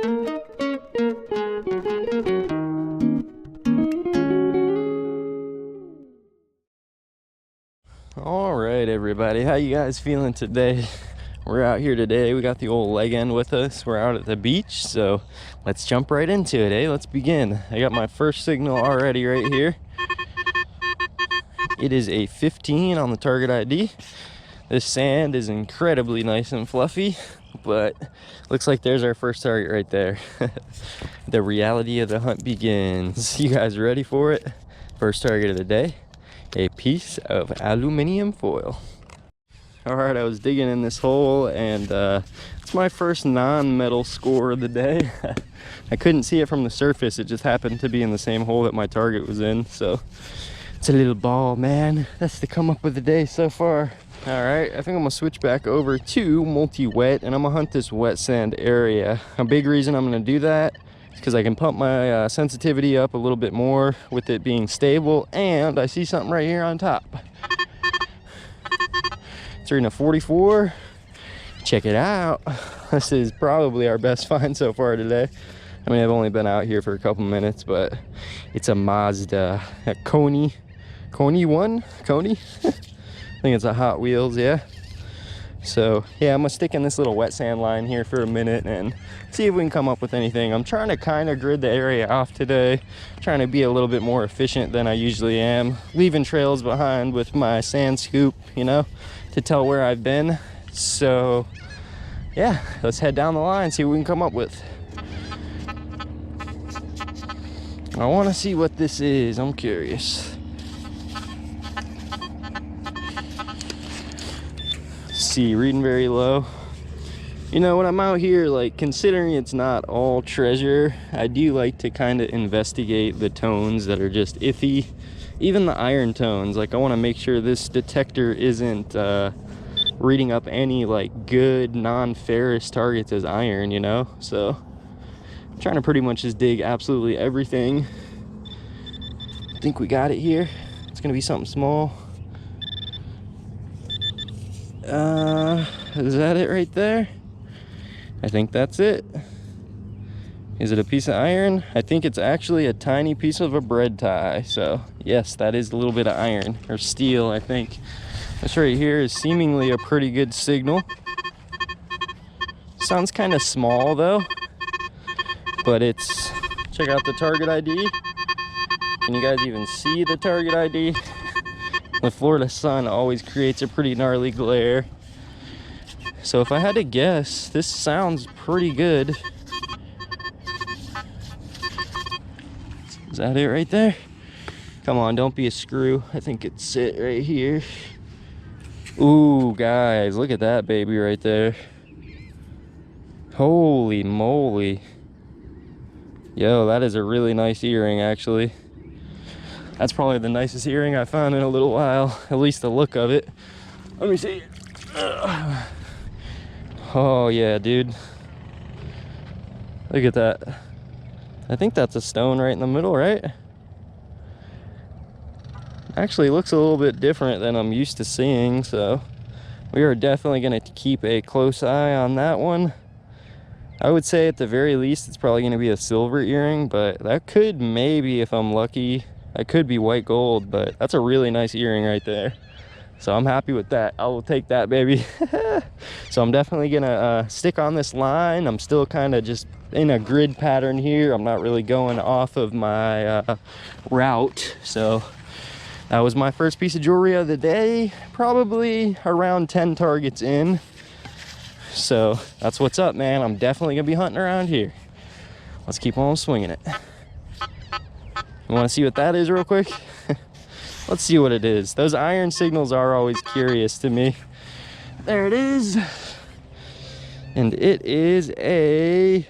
All right, everybody, how you guys feeling today? We're out here today. We got the old leg end with us. We're out at the beach, so let's jump right into it, eh? Let's begin. I got my first signal already right here. It is a 15 on the target ID. This sand is incredibly nice and fluffy, but looks like there's our first target right there. The reality of the hunt begins. You guys ready for it? First target of the day, a piece of aluminum foil. All right, I was digging in this hole, and it's my first non-metal score of the day. I couldn't see it from the surface. It just happened to be in the same hole that my target was in, so it's a little ball, man. That's the come up with the day so far. All right, I think I'm gonna switch back over to multi-wet, and I'm gonna hunt this wet sand area. A big reason I'm gonna do that is because I can pump my sensitivity up a little bit more with it being stable, and I see something right here on top. It's reading a 44. Check it out. This is probably our best find so far today. I mean, I've only been out here for a couple minutes, but it's a Mazda, a Coney 1? Coney? I think it's a Hot Wheels, yeah. So yeah, I'm gonna stick in this little wet sand line here for a minute and see if we can come up with anything. I'm trying to kind of grid the area off today, trying to be a little bit more efficient than I usually am, leaving trails behind with my sand scoop, you know, to tell where I've been. So yeah, let's head down the line, see what we can come up with. I want to see what this is. I'm curious. See, reading very low. You know, when I'm out here, like, considering it's not all treasure, I do like to kind of investigate the tones that are just iffy. Even the iron tones, like, I want to make sure this detector isn't reading up any like good non-ferrous targets as iron, you know. So I'm trying to pretty much just dig absolutely everything. I think we got it here. It's gonna be something small. Is that it right there? I think that's it. Is it a piece of iron? I think it's actually a tiny piece of a bread tie. So yes, that is a little bit of iron or steel, I think. This right here is seemingly a pretty good signal. Sounds kind of small though, but it's, check out the target ID. Can you guys even see the target ID? The Florida sun always creates a pretty gnarly glare. So if I had to guess, this sounds pretty good. Is that it right there? Come on, don't be a screw. I think it's it right here. Ooh, guys, look at that baby right there. Holy moly. Yo, that is a really nice earring, actually. That's probably the nicest earring I've found in a little while, at least the look of it. Let me see. Oh yeah, dude. Look at that. I think that's a stone right in the middle, right? Actually looks a little bit different than I'm used to seeing, so we are definitely going to keep a close eye on that one. I would say at the very least it's probably going to be a silver earring, but that could maybe, if I'm lucky, that could be white gold. But that's a really nice earring right there, so I'm happy with that. I will take that, baby. So I'm definitely gonna stick on this line. I'm still kind of just in a grid pattern here. I'm not really going off of my route. So that was my first piece of jewelry of the day, probably around 10 targets in. So that's what's up, man. I'm definitely gonna be hunting around here. Let's keep on swinging it. You want to see what that is real quick? Let's see what it is. Those iron signals are always curious to me. There it is. And it is a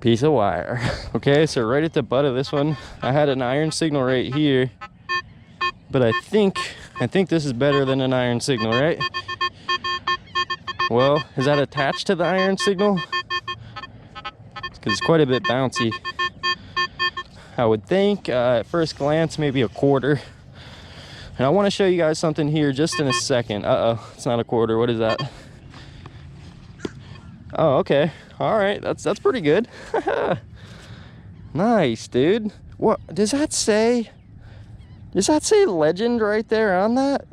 piece of wire. Okay, so right at the butt of this one, I had an iron signal right here. But I think this is better than an iron signal, right? Well, is that attached to the iron signal? Because it's quite a bit bouncy. I would think at first glance maybe a quarter. And I want to show you guys something here just in a second. Uh-oh, it's not a quarter. What is that? Oh, okay. All right, that's pretty good. Nice, dude. What does that say? Does that say Legend right there on that?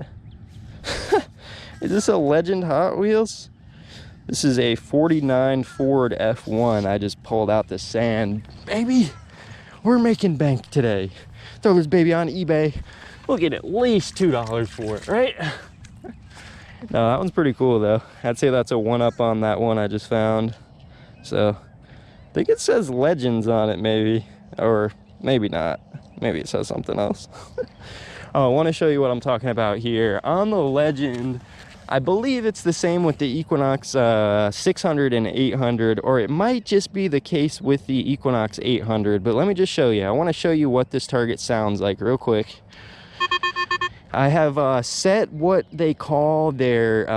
Is this a Legend Hot Wheels? This is a 49 Ford F1. I just pulled out the sand. Baby, we're making bank today. Throw this baby on eBay. We'll get at least $2 for it, right? No, that one's pretty cool though. I'd say that's a one-up on that one I just found. So, I think it says Legends on it maybe, or maybe not. Maybe it says something else. Oh, I want to show you what I'm talking about here. On the Legend, I believe it's the same with the Equinox 600 and 800, or it might just be the case with the Equinox 800, but let me just show you. I want to show you what this target sounds like real quick. I have set what they call their,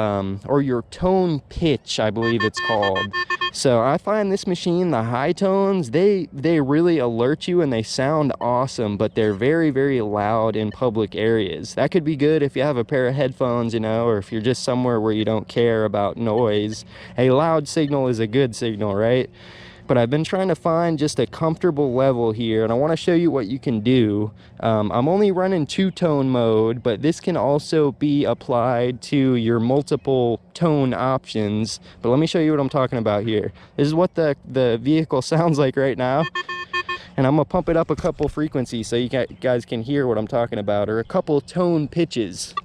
or your tone pitch, I believe it's called. So I find this machine, the high tones, they really alert you and they sound awesome, but they're very, very loud in public areas. That could be good if you have a pair of headphones, you know, or if you're just somewhere where you don't care about noise. A loud signal is a good signal, right? But I've been trying to find just a comfortable level here, and I want to show you what you can do. I'm only running two-tone mode, but this can also be applied to your multiple tone options. But let me show you what I'm talking about here. This is what the vehicle sounds like right now. And I'm gonna pump it up a couple frequencies so you guys can hear what I'm talking about, or a couple tone pitches.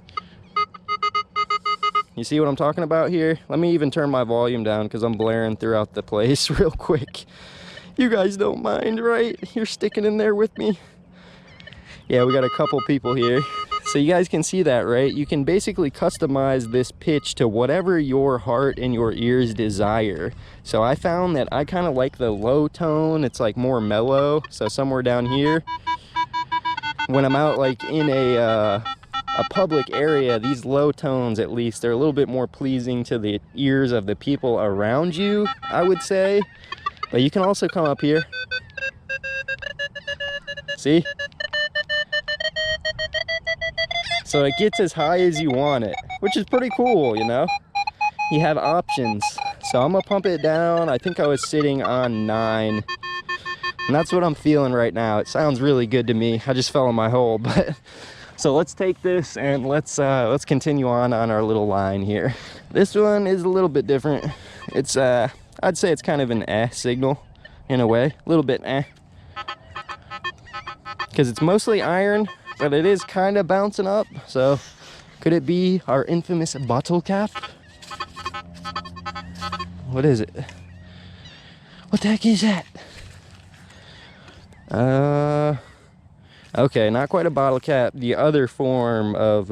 You see what I'm talking about here? Let me even turn my volume down because I'm blaring throughout the place real quick. You guys don't mind, right? You're sticking in there with me. Yeah, we got a couple people here. So you guys can see that, right? You can basically customize this pitch to whatever your heart and your ears desire. So I found that I kind of like the low tone. It's like more mellow. So somewhere down here. When I'm out like in a public area, these low tones, at least, they're a little bit more pleasing to the ears of the people around you, I would say. But you can also come up here. See? So it gets as high as you want it, which is pretty cool, you know? You have options. So I'm gonna pump it down. I think I was sitting on 9. And that's what I'm feeling right now. It sounds really good to me. I just fell in my hole, but so let's take this and let's continue on our little line here. This one is a little bit different. It's I'd say it's kind of an signal in a way, a little bit because it's mostly iron, but it is kind of bouncing up. So could it be our infamous bottle cap? What is it? What the heck is that? Okay, not quite a bottle cap. The other form of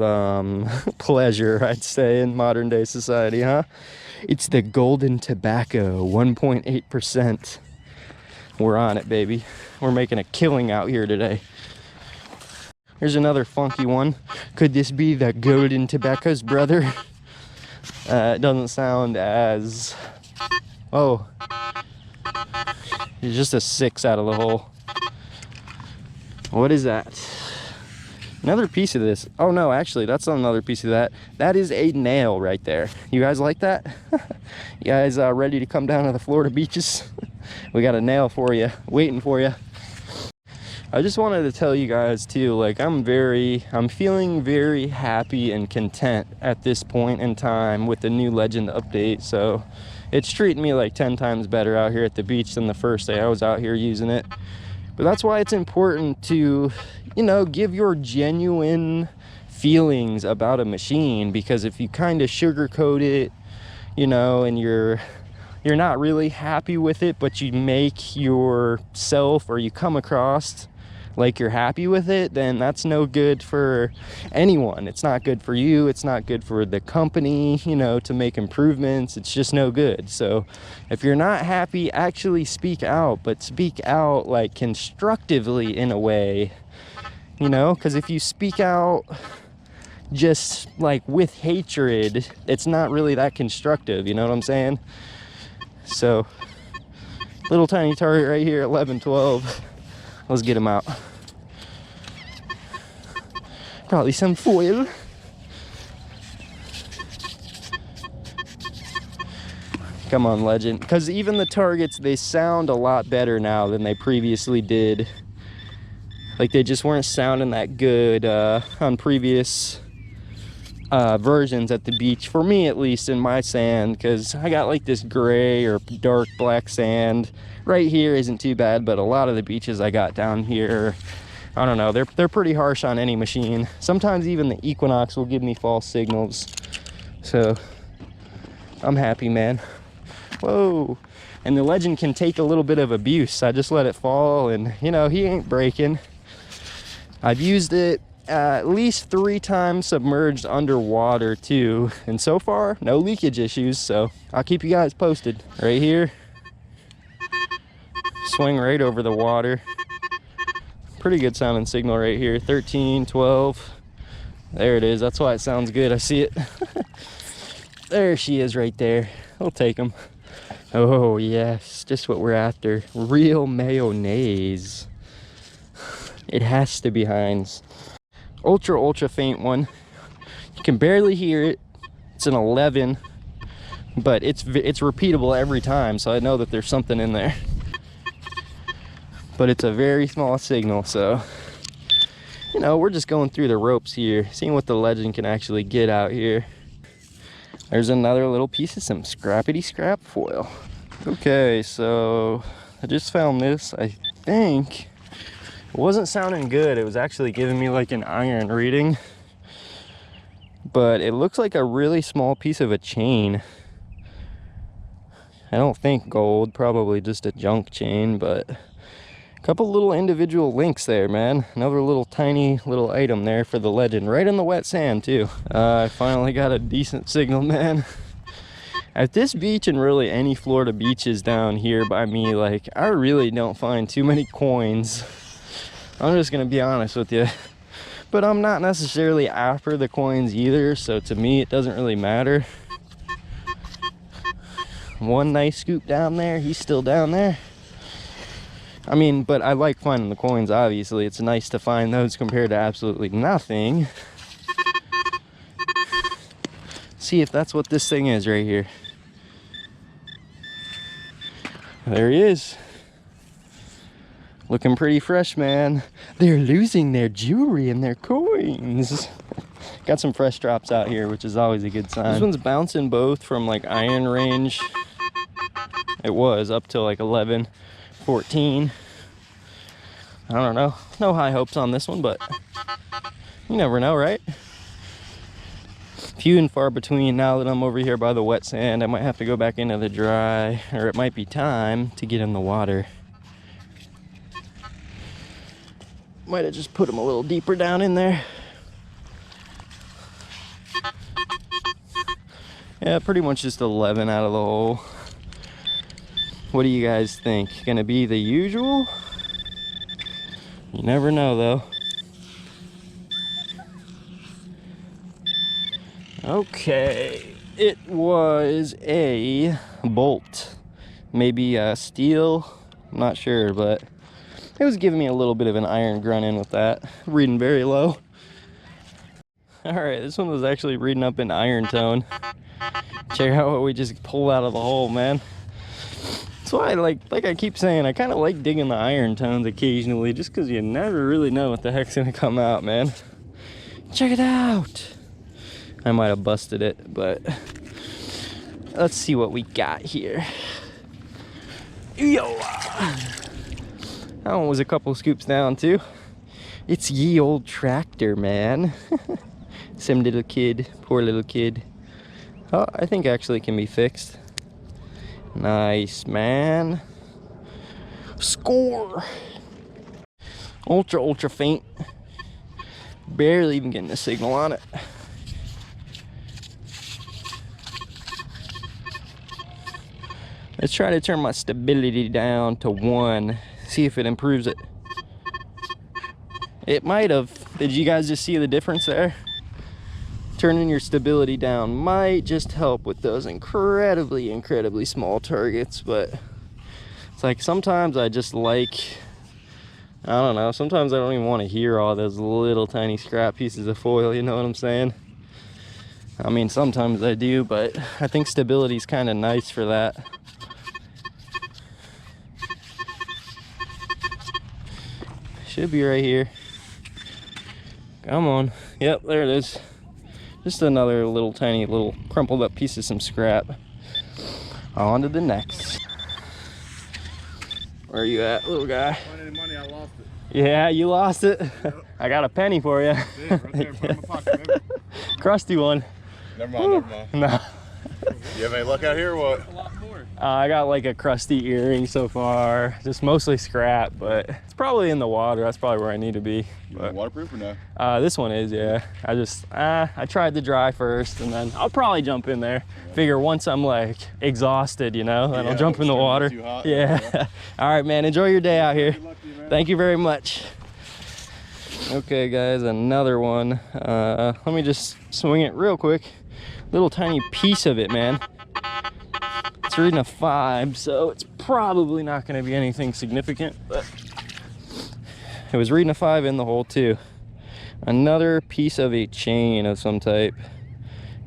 pleasure, I'd say, in modern day society, huh? It's the golden tobacco, 1.8%. We're on it, baby. We're making a killing out here today. Here's another funky one. Could this be the golden tobacco's brother? It doesn't sound as... Oh. It's just a 6 out of the hole. What is that? Another piece of this. Oh no, actually, that's not another piece of that. That is a nail right there. You guys like that? You guys ready to come down to the Florida beaches? We got a nail for you, waiting for you. I just wanted to tell you guys too, like I'm feeling very happy and content at this point in time with the new Legend update. So it's treating me like 10 times better out here at the beach than the first day I was out here using it. But that's why it's important to, you know, give your genuine feelings about a machine, because if you kind of sugarcoat it, you know, and you're not really happy with it, but you make yourself, or you come across like you're happy with it, then that's no good for anyone. It's not good for you. It's not good for the company, you know, to make improvements. It's just no good. So if you're not happy, actually speak out, but speak out like constructively in a way, you know, because if you speak out just like with hatred, it's not really that constructive, you know what I'm saying? So little tiny target right here, 11, 12. Let's get him out. Probably some foil. Come on, Legend. Because even the targets, they sound a lot better now than they previously did. Like, they just weren't sounding that good on previous versions at the beach, for me at least, in my sand, because I got like this gray or dark black sand. Right here isn't too bad, but a lot of the beaches I got down here, I don't know, they're pretty harsh on any machine. Sometimes even the Equinox will give me false signals. So I'm happy, man. Whoa. And the Legend can take a little bit of abuse. I just let it fall, and you know, he ain't breaking. I've used it at least 3 times submerged underwater too, and so far no leakage issues, so I'll keep you guys posted. Right here, swing right over the water. Pretty good sounding signal right here. 13, 12, there it is. That's why it sounds good. I see it. There she is right there. We'll take them. Oh yes, just what we're after. Real mayonnaise. It has to be Heinz. Ultra faint one. You can barely hear it. It's an 11, but it's repeatable every time, so I know that there's something in there. But it's a very small signal, so you know, we're just going through the ropes here, seeing what the Legend can actually get out here. There's another little piece of some scrappity scrap foil. Okay, so I just found this. I think it wasn't sounding good. It was actually giving me like an iron reading, but it looks like a really small piece of a chain. I don't think gold, probably just a junk chain, but a couple little individual links there, man. Another little tiny little item there for the Legend, right in the wet sand too. I finally got a decent signal, man. At this beach, and really any Florida beaches down here by me, like, I really don't find too many coins. I'm just gonna be honest with you, but I'm not necessarily after the coins either, so to me it doesn't really matter. One nice scoop down there, he's still down there. I mean, but I like finding the coins, obviously. It's nice to find those compared to absolutely nothing. See if that's what this thing is right here. There he is. Looking pretty fresh, man. They're losing their jewelry and their coins. Got some fresh drops out here, which is always a good sign. This one's bouncing both from like iron range. It was up to like 11, 14. I don't know. No high hopes on this one, but you never know, right? Few and far between now that I'm over here by the wet sand. I might have to go back into the dry, or it might be time to get in the water. Might have just put them a little deeper down in there. Yeah, pretty much just 11 out of the hole. What do you guys think? Gonna be the usual? You never know though. Okay, it was a bolt. Maybe a steel, I'm not sure, but it was giving me a little bit of an iron grunt in with that. Reading very low. Alright, this one was actually reading up in iron tone. Check out what we just pulled out of the hole, man. That's why, like I keep saying, I kind of like digging the iron tones occasionally, just because you never really know what the heck's gonna come out, man. Check it out. I might have busted it, but let's see what we got here. Yo! That one was a couple scoops down too. It's ye old tractor, man. Some little kid, poor little kid. Oh, I think actually it can be fixed. Nice, man. Score! Ultra faint. Barely even getting a signal on it. Let's try to turn my stability down to 1. See if it improves it. It might have. Did you guys just see the difference there? Turning your stability down might just help with those incredibly small targets, but it's like sometimes I just like, I don't know, sometimes I don't even want to hear all those little tiny scrap pieces of foil, you know what I'm saying? I mean, sometimes I do, but I think stability is kind of nice for that. Should be right here. Come on. Yep, there it is. Just another little tiny little crumpled up piece of some scrap. On to the next. Where are you at, little guy? Any money, I lost it. Yeah, you lost it. Yep. I got a penny for you. Right there, put it in my pocket, baby. Crusty one. Never mind, never mind. No. You have any luck out here or what? A lot more. I got like a crusty earring so far. Just mostly scrap, but it's probably in the water. That's probably where I need to be. But, waterproof or no? This one is, yeah. I tried to dry first, and then I'll probably jump in there. Figure once I'm like exhausted, you know, then I'll jump in the water. Too hot. Yeah. All right, man. Enjoy your day out here. Good luck to you, man. Thank you very much. Okay, guys, another one. Let me just swing it real quick. Little tiny piece of it, man. It's reading a 5, so it's probably not going to be anything significant, but it was reading a 5 in the hole too. Another piece of a chain of some type.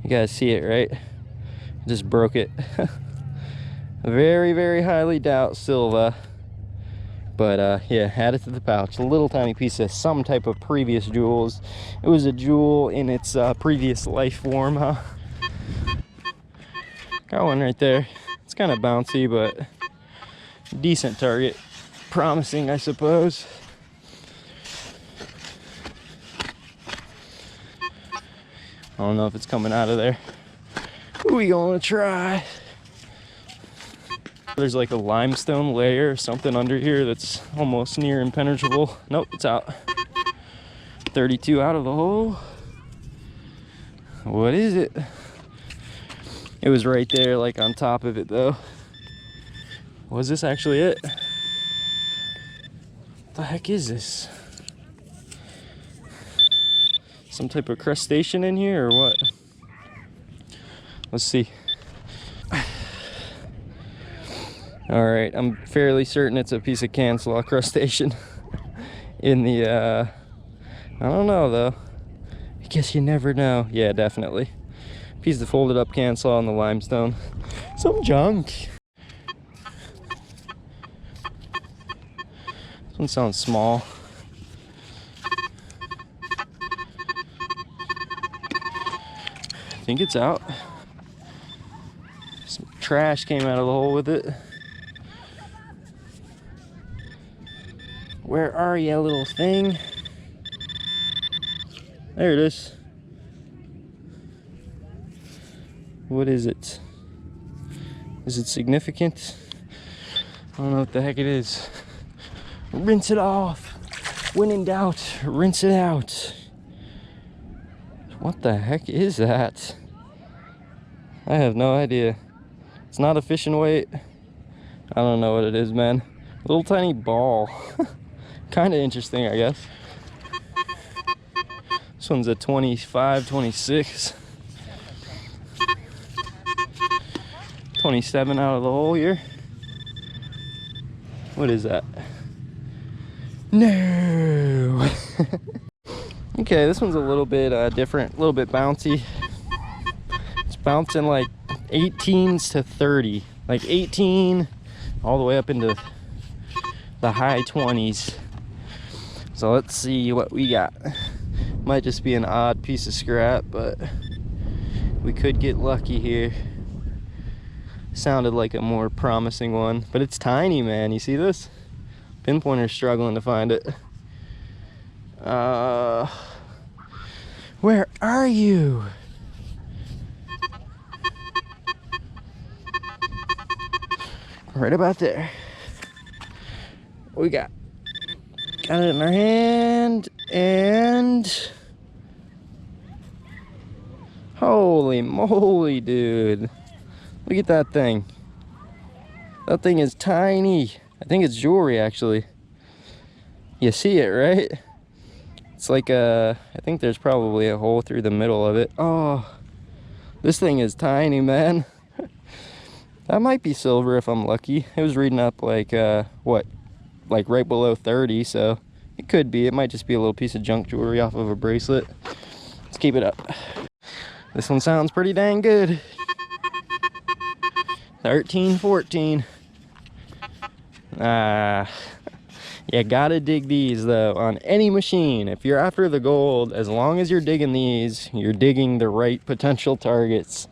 You guys see it, right? Just broke it. Very, very highly doubt silver. But yeah, add it to the pouch. A little tiny piece of some type of previous jewels. It was a jewel in its previous life form, huh? Got one right there. It's kind of bouncy, but decent target. Promising, I suppose. I don't know if it's coming out of there. We gonna try. There's like a limestone layer or something under here that's almost near impenetrable. Nope, it's out. 32 out of the hole. What is it? It was right there, like on top of it though. Was this actually it? What the heck is this? Some type of crustacean in here or what? Let's see. All right, I'm fairly certain it's a piece of cancel crustacean in the, I don't know though. I guess you never know. Yeah, definitely. Piece of folded up cancel on the limestone. Some junk. This one sounds small. I think it's out. Some trash came out of the hole with it. Where are you, little thing? There it is. What is it? Is it significant? I don't know what the heck it is. Rinse it off. When in doubt, rinse it out. What the heck is that? I have no idea. It's not a fishing weight. I don't know what it is, man. Little tiny ball. Kind of interesting, I guess. This one's a 25, 26. 27 out of the hole here. What is that? No. Okay, this one's a little bit different, a little bit bouncy. It's bouncing like 18s to 30, like 18 all the way up into the high 20s. So let's see what we got. Might just be an odd piece of scrap, but we could get lucky here. Sounded like a more promising one, but it's tiny, man. You see this? Pinpointer's struggling to find it. Where are you? Right about there. We got it in our hand, and holy moly, dude. Look at that thing. That thing is tiny. I think it's jewelry, actually. You see it, right? It's like I think there's probably a hole through the middle of it. Oh, this thing is tiny, man. That might be silver if I'm lucky. It was reading up like, what? Like right below 30, so it could be. It might just be a little piece of junk jewelry off of a bracelet. Let's keep it up. This one sounds pretty dang good. 13, 14. You gotta dig these though on any machine. If you're after the gold, as long as you're digging these, you're digging the right potential targets.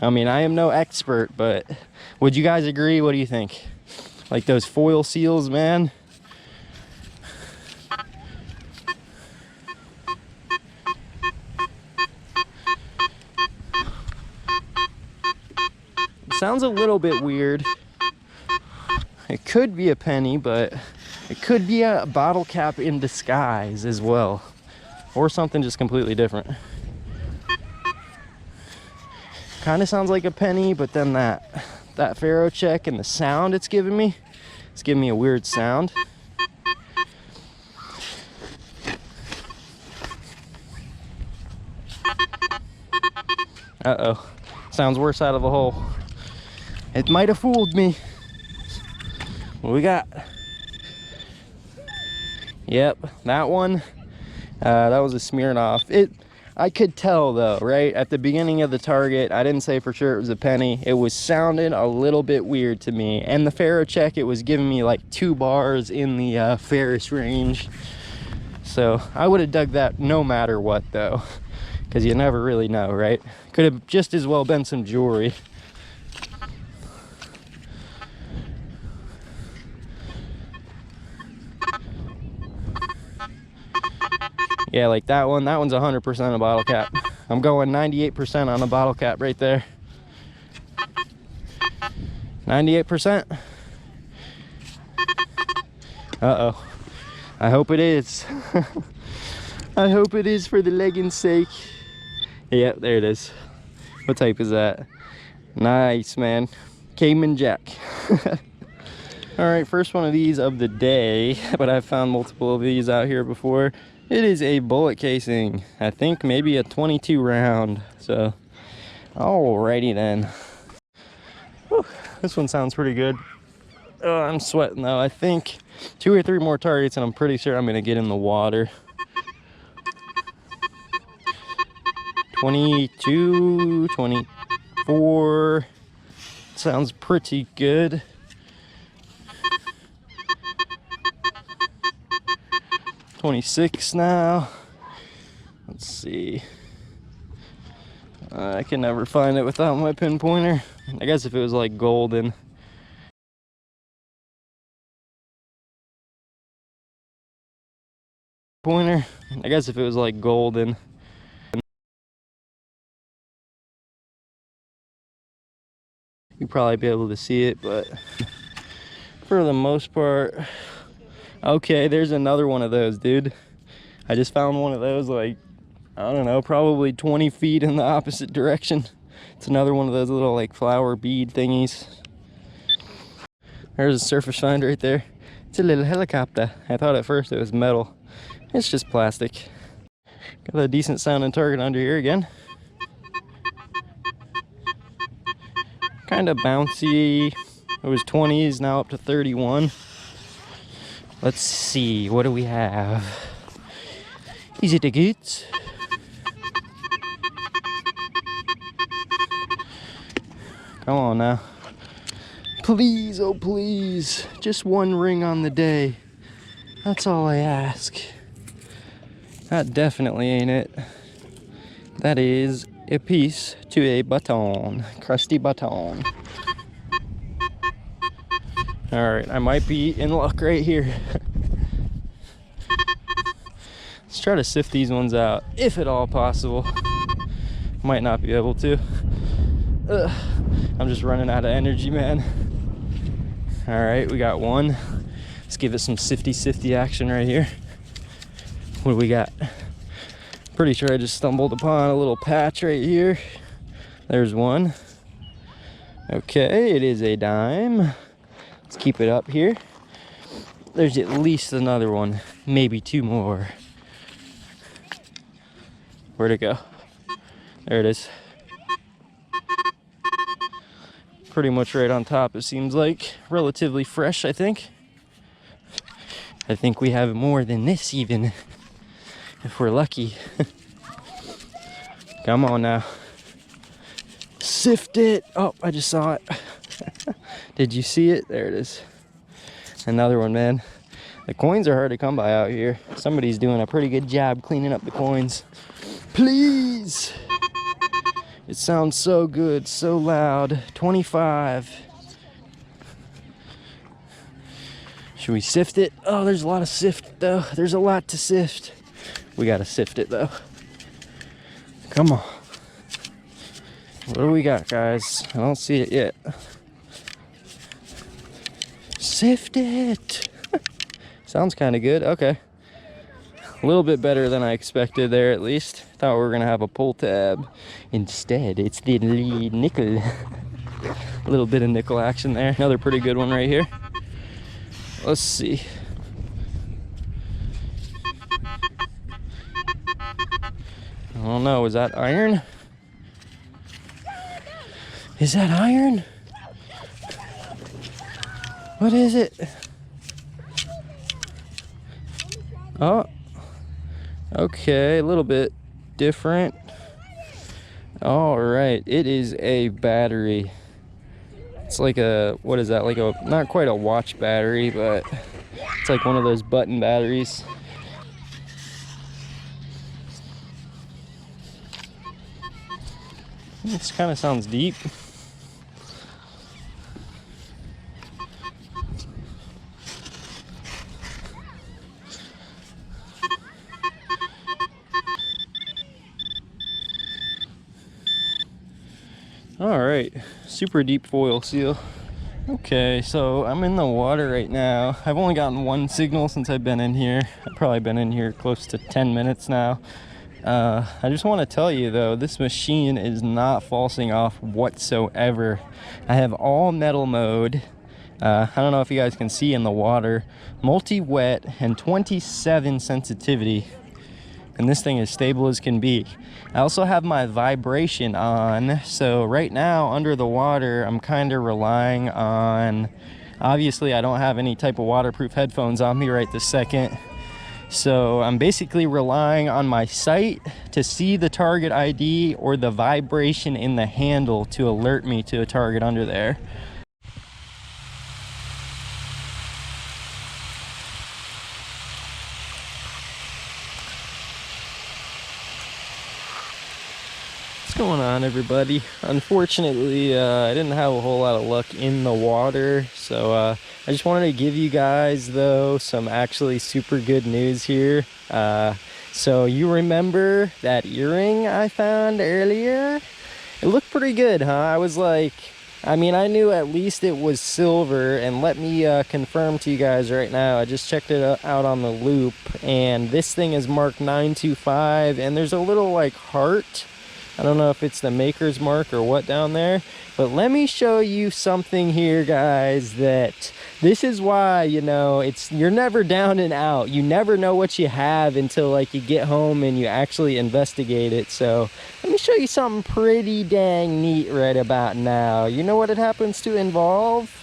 I mean, I am no expert, but would you guys agree? What do you think? Like those foil seals, man. It sounds a little bit weird. It could be a penny, but it could be a bottle cap in disguise as well, or something just completely different. Kind of sounds like a penny, but then that faro check and the sound it's giving me a weird sound. Uh-oh, sounds worse out of the hole. It might have fooled me. What we got? Yep, that one. That was a Smirnoff. I could tell though, right? At the beginning of the target, I didn't say for sure it was a penny. It was sounding a little bit weird to me. And the faro check, it was giving me like 2 bars in the Ferris range. So I would have dug that no matter what though, because you never really know, right? Could have just as well been some jewelry. Yeah, like that one's 100% a bottle cap. I'm going 98% on a bottle cap right there. 98%. Uh-oh. I hope it is. I hope it is for the leggings' sake. Yep, there it is. What type is that? Nice, man. Cayman Jack. All right, first one of these of the day, but I've found multiple of these out here before. It is a bullet casing. I think maybe a 22 round. So, alrighty then. Whew, this one sounds pretty good. Oh, I'm sweating though. I think 2 or 3 more targets and I'm pretty sure I'm gonna get in the water. 22, 24. Sounds pretty good. 26 now. Let's see. I can never find it without my pinpointer. I guess if it was like golden. Pointer. I guess if it was like golden. You'd probably be able to see it, but for the most part. Okay, there's another one of those, dude. I just found one of those, like, I don't know, probably 20 feet in the opposite direction. It's another one of those little, like, flower bead thingies. There's a surface find right there. It's a little helicopter. I thought at first it was metal. It's just plastic. Got a decent sounding target under here again. Kind of bouncy. It was 20s, now up to 31. Let's see, what do we have? Is it a good? Come on now. Please, oh please. Just one ring on the day. That's all I ask. That definitely ain't it. That is a piece to a baton. Crusty baton. Alright, I might be in luck right here. Let's try to sift these ones out, if at all possible. Might not be able to. Ugh, I'm just running out of energy, man. Alright, we got one. Let's give it some sifty action right here. What do we got? Pretty sure I just stumbled upon a little patch right here. There's one. Okay, it is a dime. Let's keep it up here. There's at least another one, maybe 2 more. Where'd it go? There it is. Pretty much right on top, it seems like. Relatively fresh, I think. I think we have more than this even, if we're lucky. Come on now. Sift it. Oh, I just saw it. Did you see it? There it is. Another one, man. The coins are hard to come by out here. Somebody's doing a pretty good job cleaning up the coins. Please. It sounds so good, so loud. 25. Should we sift it? Oh, there's a lot of sift though. There's a lot to sift. We gotta sift it though. Come on. What do we got, guys? I don't see it yet. Sift it. Sounds kind of good. Okay. A little bit better than I expected there, at least. Thought we were gonna have a pull tab. Instead, it's the lead nickel. A little bit of nickel action there. Another pretty good one right here. Let's see. I don't know. Is that iron? Is that iron? What is it? Oh. Okay, a little bit different. All right, it is a battery. It's like a, what is that? Like a, not quite a watch battery, but it's like one of those button batteries. This kind of sounds deep. All right, super deep foil seal. Okay, so I'm in the water right now. I've only gotten one signal since I've been in here. I've probably been in here close to 10 minutes now. I just want to tell you though, this machine is not falsing off whatsoever. I have all metal mode. I don't know if you guys can see in the water. Multi-wet and 27 sensitivity. And this thing is stable as can be. I also have my vibration on. So right now under the water, I'm kind of relying on, obviously I don't have any type of waterproof headphones on me right this second. So I'm basically relying on my sight to see the target ID or the vibration in the handle to alert me to a target under there. What's going on, everybody? Unfortunately, I didn't have a whole lot of luck in the water, so I just wanted to give you guys, though, some actually super good news here. So you remember that earring I found earlier? It looked pretty good, huh? I was like, I mean, I knew at least it was silver, and let me confirm to you guys right now. I just checked it out on the loop, and this thing is marked 925, and there's a little like heart. I don't know if it's the maker's mark or what down there, but let me show you something here, guys, that this is why, you know, you're never down and out. You never know what you have until like you get home and you actually investigate it. So let me show you something pretty dang neat right about now. You know what it happens to involve?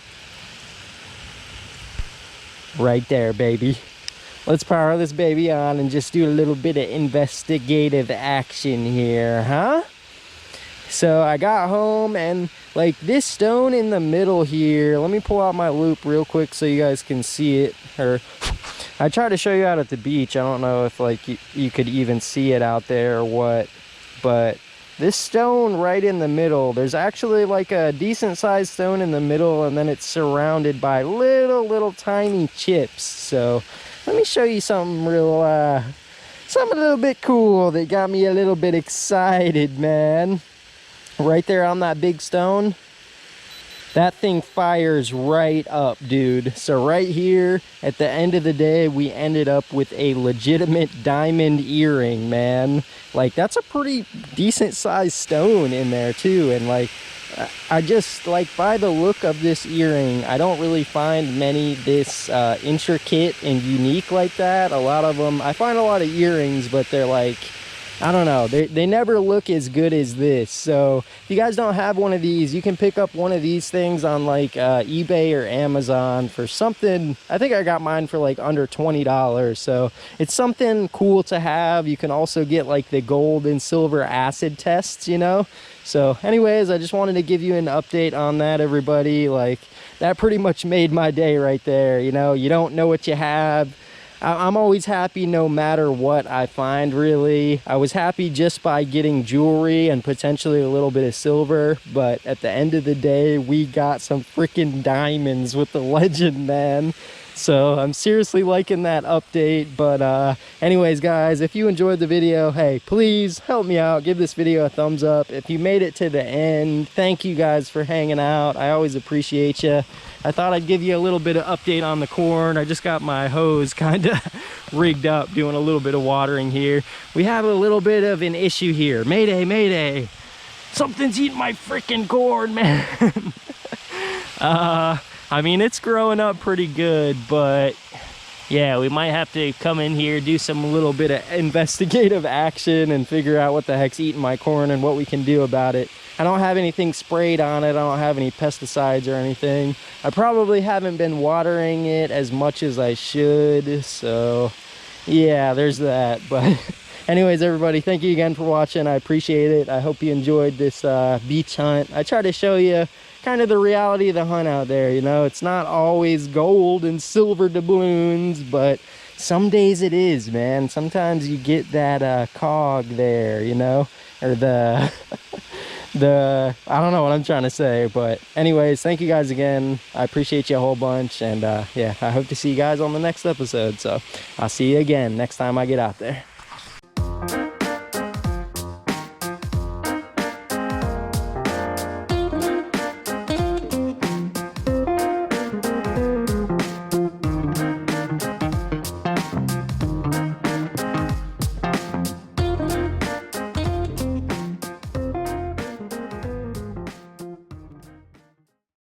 Right there, baby. Let's power this baby on and just do a little bit of investigative action here, huh? So I got home and like this stone in the middle here, let me pull out my loop real quick so you guys can see it. Or I tried to show you out at the beach. I don't know if like you could even see it out there or what, but this stone right in the middle, there's actually like a decent sized stone in the middle, and then it's surrounded by little tiny chips. So let me show you something something a little bit cool that got me a little bit excited, man. Right there on that big stone, that thing fires right up, dude. So right here, at the end of the day, we ended up with a legitimate diamond earring, man. Like, that's a pretty decent sized stone in there too. And like, I just, like, by the look of this earring, I don't really find many this intricate and unique like that. A lot of them, I find a lot of earrings, but they're like, I don't know, they never look as good as this. So if you guys don't have one of these, you can pick up one of these things on like eBay or Amazon for something. I think I got mine for like under $20. So it's something cool to have. You can also get like the gold and silver acid tests, you know. So anyways, I just wanted to give you an update on that, everybody. Like, that pretty much made my day right there. You know, you don't know what you have. I'm always happy no matter what I find, really. I was happy just by getting jewelry and potentially a little bit of silver, but at the end of the day, we got some freaking diamonds with the legend, man. So I'm seriously liking that update. But anyways, guys, if you enjoyed the video, hey, please help me out. Give this video a thumbs up. If you made it to the end, thank you guys for hanging out. I always appreciate you. I thought I'd give you a little bit of update on the corn. I just got my hose kind of rigged up, doing a little bit of watering here. We have a little bit of an issue here. Mayday, mayday. Something's eating my freaking corn, man. I mean, it's growing up pretty good, but yeah, we might have to come in here, do some little bit of investigative action and figure out what the heck's eating my corn and what we can do about it. I don't have anything sprayed on it. I don't have any pesticides or anything. I probably haven't been watering it as much as I should. So yeah, there's that. But anyways, everybody, thank you again for watching. I appreciate it. I hope you enjoyed this beach hunt. I try to show you kind of the reality of the hunt out there. You know, it's not always gold and silver doubloons, but some days it is, man. Sometimes you get that cog there, you know, or the I don't know what I'm trying to say. But anyways, thank you guys again. I appreciate you a whole bunch. And yeah, I hope to see you guys on the next episode. So I'll see you again next time I get out there.